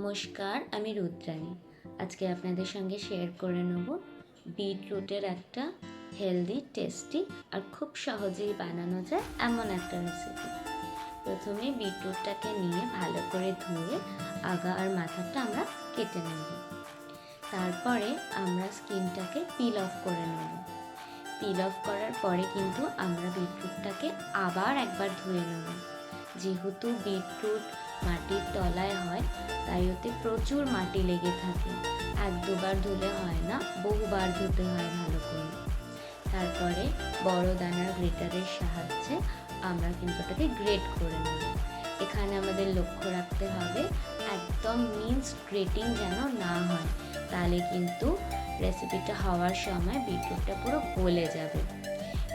নমস্কার, আমি রুদ্রাণী। আজকে আপনাদের সঙ্গে শেয়ার করে নেব বিটরুটের একটা হেলদি, টেস্টি আর খুব সহজেই বানানো যায় এমন একটা রেসিপি। প্রথমে বিটরুটটাকে নিয়ে ভালো করে ধুয়ে আগা আর মাথাটা আমরা কেটে নেব। তারপরে আমরা স্কিনটাকে পিল অফ করে নেব। পিল অফ করার পরে কিন্তু আমরা বিটরুটটাকে আবার একবার ধুয়ে নেব। যেহেতু বিটরুট মাটির তলায় হয়, তাই ওতে প্রচুর মাটি লেগে থাকে। এক দুবার ধুলে হয় না, বহুবার ধুতে হয় ভালো করে। তারপরে বড় দানার গ্রেটারের সাহায্যে আমরা কিন্তু ওটাকে গ্রেট করে নেব। এখানে আমাদের লক্ষ্য রাখতে হবে একদম মিন্স গ্রেটিং যেন না হয়, তাহলে কিন্তু রেসিপিটা হওয়ার সময় বিটরুটটা পুরো গলে যাবে।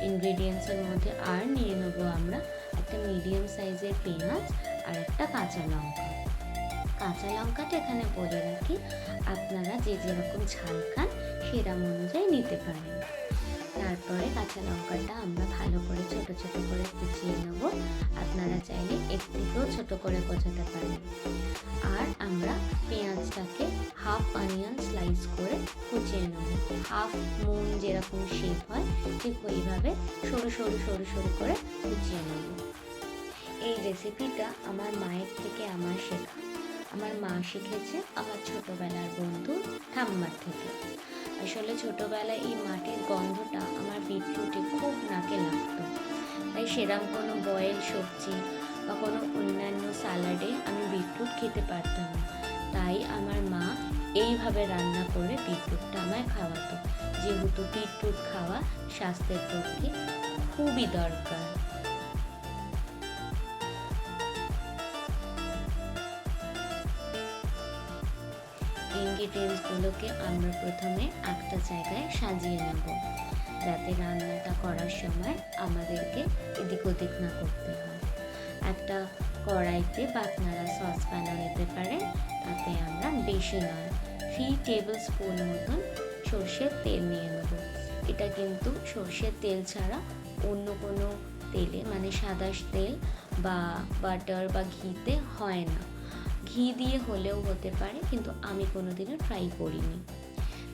ইনগ্রেডিয়েন্টসের মধ্যে আর নিয়ে নেব আমরা একটা মিডিয়াম সাইজের পেঁয়াজ আর একটা কাঁচা লঙ্কা। কাঁচা লঙ্কাটা এখানে বলে রাখি, আপনারা যে যেরকম ঝাল খান সেরকম অনুযায়ী নিতে পারেন। তারপরে কাঁচা লঙ্কাটা আমরা ভালো করে ছোট ছোট করে কুচিয়ে নেব। আপনারা চাইলে এর থেকেও ছোট করে কোচাতে পারেন। আর আমরা পেঁয়াজটাকে হাফ অনিয়ন স্লাইস করে কুচিয়ে নেব। হাফ মুন যেরকম শেপ হয় ঠিক ওইভাবে সরু সরু সরু সরু করে কুচিয়ে নেব। এই রেসিপিটা আমার মায়ের থেকে আমার শেখা। আমার মা শিখেছে আমার ছোটোবেলার বন্ধু ঠাম্মার থেকে। আসলে ছোটোবেলায় এই মাটির গন্ধটা আমার বিটরুটে খুব নাকে লাগতো, তাই সেরকম কোনো বয়েল সবজি বা কোনো অন্যান্য স্যালাডে আমি বিটরুট খেতে পারতাম না। তাই আমার মা এইভাবে রান্না করে বিটরুটটা আমায় খাওয়াতো, যেহেতু বিটরুট খাওয়া স্বাস্থ্যের পক্ষে খুবই দরকার। ইনগ্রিডিয়েন্টসগুলোকে আমরা প্রথমে একটা জায়গায় সাজিয়ে নেব, যাতে রান্নাটা করার সময় আমাদেরকে এদিক ওদিক না করতে হয়। একটা কড়াইতে বা আপনারা সসপ্যানও নিতে পারেন, তাতে আমরা বেশি নয় 3 টেবিল স্পুন মতন সর্ষের তেল নিয়ে নেব। এটা কিন্তু সর্ষের তেল ছাড়া অন্য কোনো তেলে মানে সাদা তেল বা বাটার বা ঘিতে হয় না। ঘি দিয়ে হলেও হতে পারে, কিন্তু আমি কোনোদিনও ট্রাই করিনি।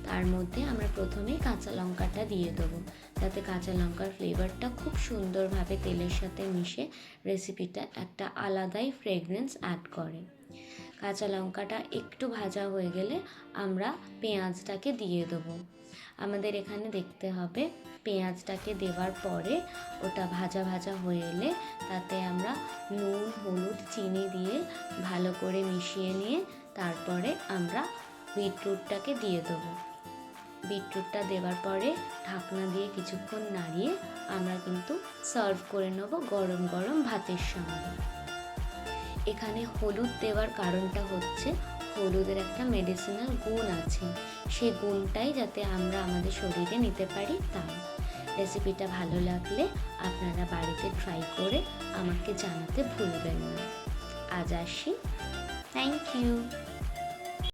তার মধ্যে আমরা প্রথমেই কাঁচা লঙ্কাটা দিয়ে দেবো, যাতে কাঁচা লঙ্কার ফ্লেভারটা খুব সুন্দরভাবে তেলের সাথে মিশে রেসিপিটা একটা আলাদাই ফ্রেগরেন্স অ্যাড করে। কাঁচা লঙ্কাটা একটু ভাজা হয়ে গেলে আমরা পেঁয়াজটাকে দিয়ে দেবো। আমাদের এখানে দেখতে হবে পেঁয়াজটাকে দেওয়ার পরে ওটা ভাজা ভাজা হয়ে এলে তাতে আমরা নুন, হলুদ, চিনি দিয়ে ভালো করে মিশিয়ে নিয়ে তারপরে আমরা বিটরুটটাকে দিয়ে দেবো। বিটরুটটা দেওয়ার পরে ঢাকনা দিয়ে কিছুক্ষণ নাড়িয়ে আমরা কিন্তু সার্ভ করে নেব গরম গরম ভাতের সঙ্গে। এখানে হলুদ দেওয়ার কারণটা হচ্ছে হলুদের একটা মেডিসিনাল গুণ আছে, সেই গুণটাই যাতে আমরা আমাদের শরীরে নিতে পারি তাই। রেসিপিটা ভালো লাগলে আপনারা বাড়িতে ট্রাই করে আমাকে জানাতে ভুলবেন না। আজ আসি, থ্যাংক ইউ।